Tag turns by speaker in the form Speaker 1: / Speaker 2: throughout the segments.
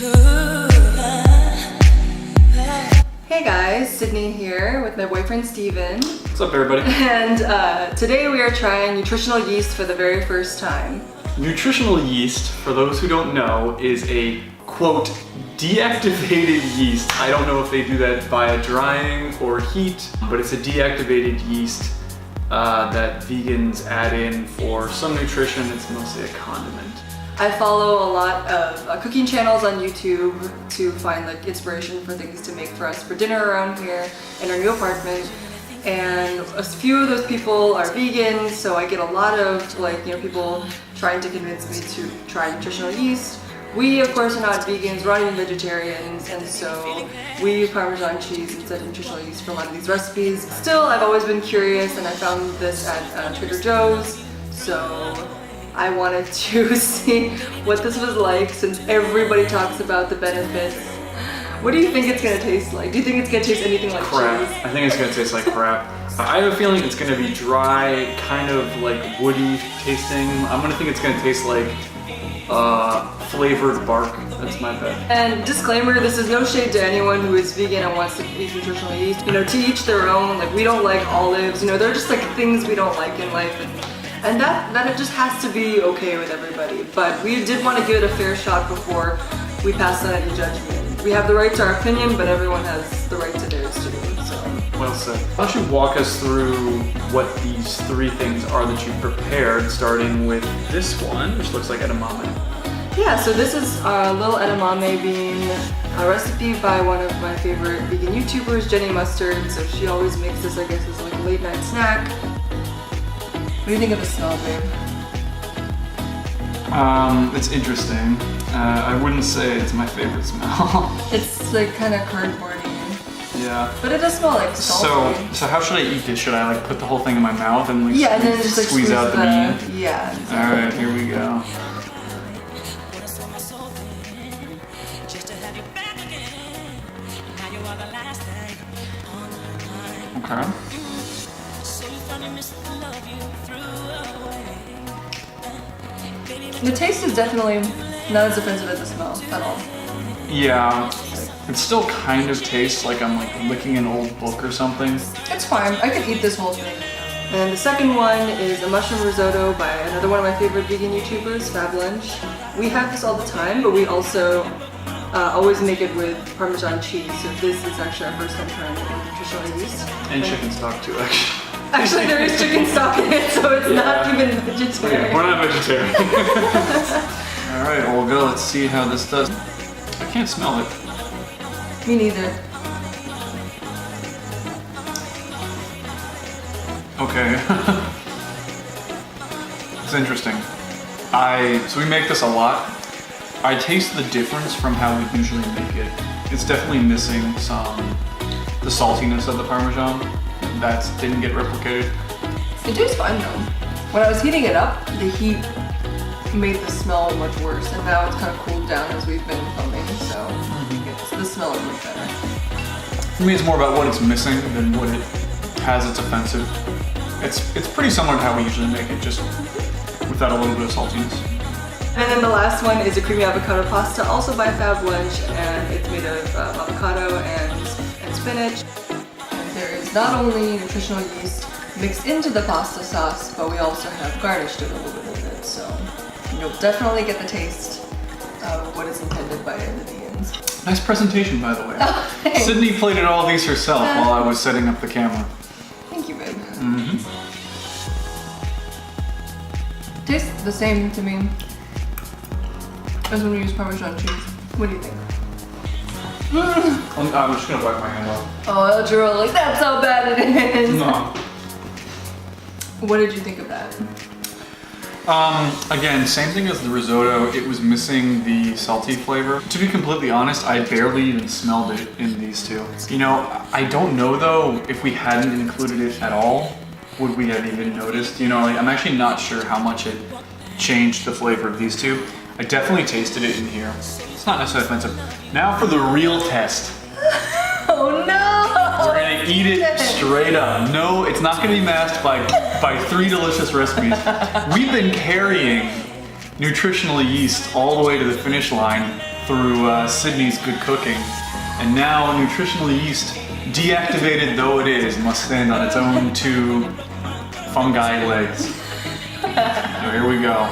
Speaker 1: Hey guys, Sydney here with my boyfriend Steven.
Speaker 2: What's up everybody?
Speaker 1: And today we are trying nutritional yeast for the very first time.
Speaker 2: Nutritional yeast, for those who don't know, is a quote deactivated yeast. I don't know if they do that via drying or heat, but it's a deactivated yeast that vegans add in for some nutrition. It's mostly a condiment.
Speaker 1: I follow a lot of cooking channels on YouTube to find like inspiration for things to make for us for dinner around here in our new apartment. And a few of those people are vegan, so I get a lot of people trying to convince me to try nutritional yeast. We of course are not vegans, we're not even vegetarians, and so we use Parmesan cheese instead of nutritional yeast for a lot of these recipes. Still, I've always been curious and I found this at Trader Joe's, so I wanted to see what this was like since everybody talks about the benefits. What do you think it's gonna taste like? Do you think it's gonna taste anything like
Speaker 2: crap?
Speaker 1: cheese?
Speaker 2: I think it's gonna taste like crap. I have a feeling it's gonna be dry, kind of like woody tasting. I'm gonna think it's gonna taste like flavored bark. That's my bet. And
Speaker 1: disclaimer, this is no shade to anyone who is vegan and wants to eat nutritional yeast. You know, to each their own. Like, we don't like olives. You know, they're just like things we don't like in life. And that it just has to be okay with everybody. But we did want to give it a fair shot before we pass on any judgment. We have the right to our opinion, but everyone has the right to theirs too. So.
Speaker 2: Well said. Why don't you walk us through what these three things are that you prepared, starting with this one, which looks like edamame.
Speaker 1: Yeah, so this is a little edamame bean, a recipe by one of my favorite vegan YouTubers, Jenny Mustard. So she always makes this, I guess, as like a late night snack. What do you think of the smell, babe?
Speaker 2: It's interesting. I wouldn't say it's my favorite smell.
Speaker 1: It's like kind of cardboardy.
Speaker 2: Yeah.
Speaker 1: But it does smell like salty.
Speaker 2: So how should I eat this? Should I like put the whole thing in my mouth and like
Speaker 1: and then just like
Speaker 2: squeeze out the meat?
Speaker 1: Yeah. Exactly.
Speaker 2: All right, here we go. Okay.
Speaker 1: The taste is definitely not as offensive as the smell at all.
Speaker 2: Yeah, it still kind of tastes like I'm like licking an old book or something.
Speaker 1: It's fine, I could eat this whole thing. And the second one is a mushroom risotto by another one of my favorite vegan YouTubers, Fab Lunch. We have this all the time, but we also always make it with Parmesan cheese. So this is actually our first time trying it with nutritional yeast.
Speaker 2: And chicken stock too, actually.
Speaker 1: Actually, there is chicken stock in it, so it's not even vegetarian.
Speaker 2: Yeah, we're not vegetarian. All right, well, we'll go. Let's see how this does. I can't smell it.
Speaker 1: Me neither.
Speaker 2: Okay. It's interesting. So we make this a lot. I taste the difference from how we usually make it. It's definitely missing the saltiness of the Parmesan. That didn't get replicated.
Speaker 1: It tastes fine though. When I was heating it up, the heat made the smell much worse, and now it's kind of cooled down as we've been filming, so the smell is much better.
Speaker 2: For me, it's more about what it's missing than what it has that's offensive. It's pretty similar to how we usually make it, just without a little bit of saltiness.
Speaker 1: And then the last one is a creamy avocado pasta, also by Fab Lunch, and it's made of avocado and spinach. There is not only nutritional yeast mixed into the pasta sauce, but we also have garnished it a little bit with it. So you'll definitely get the taste of what is intended by the vegans.
Speaker 2: Nice presentation, by the way. Sydney plated all these herself while I was setting up the camera.
Speaker 1: Thank you, babe. Tastes the same to me as when we use Parmesan cheese. What do you think?
Speaker 2: I'm just gonna wipe my hand off.
Speaker 1: Oh, Drew, like that's how bad it is.
Speaker 2: No.
Speaker 1: What did you think of that?
Speaker 2: Again, same thing as the risotto. It was missing the salty flavor. To be completely honest, I barely even smelled it in these two. You know, I don't know though if we hadn't included it at all, would we have even noticed? You know, like, I'm actually not sure how much it changed the flavor of these two. I definitely tasted it in here. It's not necessarily offensive. Now for the real test.
Speaker 1: Oh no!
Speaker 2: We're gonna eat it straight up. No, it's not gonna be masked by 3 delicious recipes. We've been carrying nutritional yeast all the way to the finish line through Sydney's good cooking. And now Nutritional Yeast, deactivated though it is, must stand on its own two fungi legs. So here we go.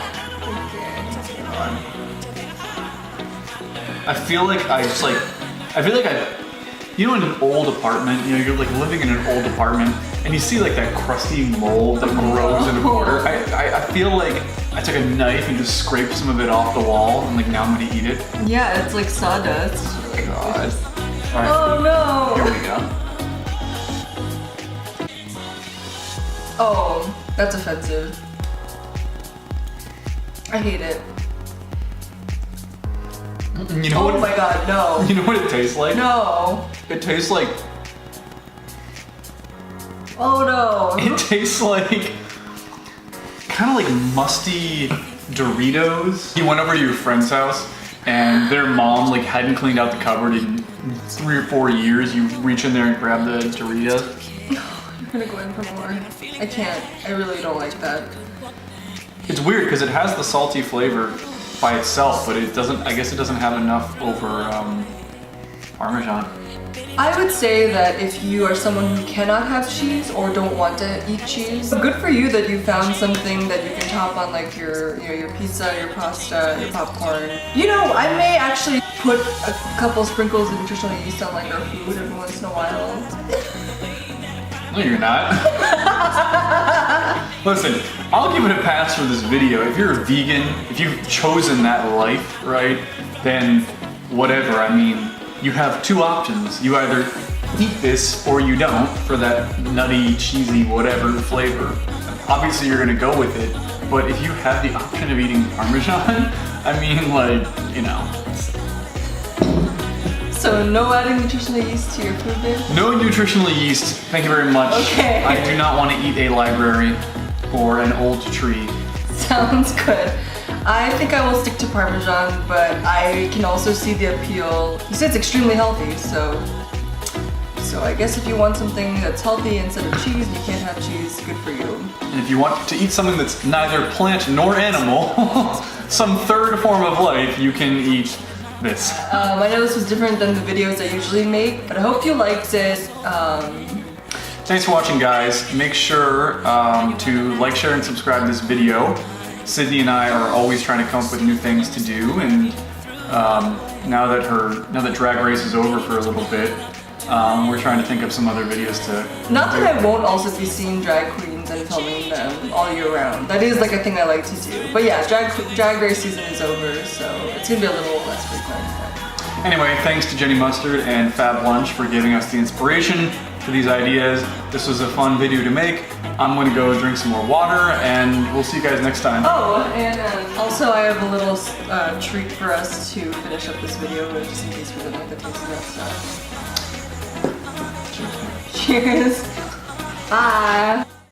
Speaker 2: I feel like you know, in an old apartment, you know, you're like living in an old apartment and you see like that crusty mold that grows in the corner. I feel like I took a knife and just scraped some of it off the wall and like now I'm gonna eat it.
Speaker 1: Yeah, it's like sawdust.
Speaker 2: Oh God. All right.
Speaker 1: Oh no.
Speaker 2: Here we go.
Speaker 1: Oh, that's offensive. I hate it.
Speaker 2: You know
Speaker 1: oh my God, no.
Speaker 2: You know what it tastes like?
Speaker 1: No.
Speaker 2: It tastes like.
Speaker 1: Oh no.
Speaker 2: It tastes like kind of like musty Doritos. You went over to your friend's house and their mom like hadn't cleaned out the cupboard in 3 or 4 years. You reach in there and grab the Doritos.
Speaker 1: I'm gonna go in for more. I can't. I really don't like that.
Speaker 2: It's weird because it has the salty flavor by itself, but it doesn't. I guess it doesn't have enough over Parmesan.
Speaker 1: I would say that if you are someone who cannot have cheese or don't want to eat cheese, good for you that you found something that you can top on like your pizza, your pasta, your popcorn. You know, I may actually put a couple sprinkles of nutritional yeast on like our food every once in a while.
Speaker 2: No, you're not. Listen, I'll give it a pass for this video. If you're a vegan, if you've chosen that life, right, then whatever. I mean, you have two options. You either eat this or you don't for that nutty, cheesy, whatever flavor. Obviously, you're gonna go with it. But if you have the option of eating Parmesan, I mean, like, you know.
Speaker 1: So no adding nutritional yeast to your food then?
Speaker 2: No nutritional yeast, thank you very much.
Speaker 1: Okay.
Speaker 2: I do not want to eat a library or an old tree.
Speaker 1: Sounds good. I think I will stick to Parmesan, but I can also see the appeal. You said it's extremely healthy, so I guess if you want something that's healthy instead of cheese and you can't have cheese, good for you.
Speaker 2: And if you want to eat something that's neither plant nor animal, some third form of life, you can eat this.
Speaker 1: I know this was different than the videos I usually make, but I hope you liked it.
Speaker 2: Thanks for watching, guys. Make sure to like, share, and subscribe to this video. Sydney and I are always trying to come up with new things to do, and now that Drag Race is over for a little bit, we're trying to think of some other videos to.
Speaker 1: Not that I won't also be seeing drag queens and filming them all year round. That is like a thing I like to do. But yeah, drag race season is over, so it's gonna be a little less frequent.
Speaker 2: Anyway, thanks to Jenny Mustard and Fab Lunch for giving us the inspiration for these ideas. This was a fun video to make. I'm gonna go drink some more water, and we'll see you guys next time.
Speaker 1: Oh, and also I have a little treat for us to finish up this video with, just in case we don't like the taste of that stuff. Cheers. Bye.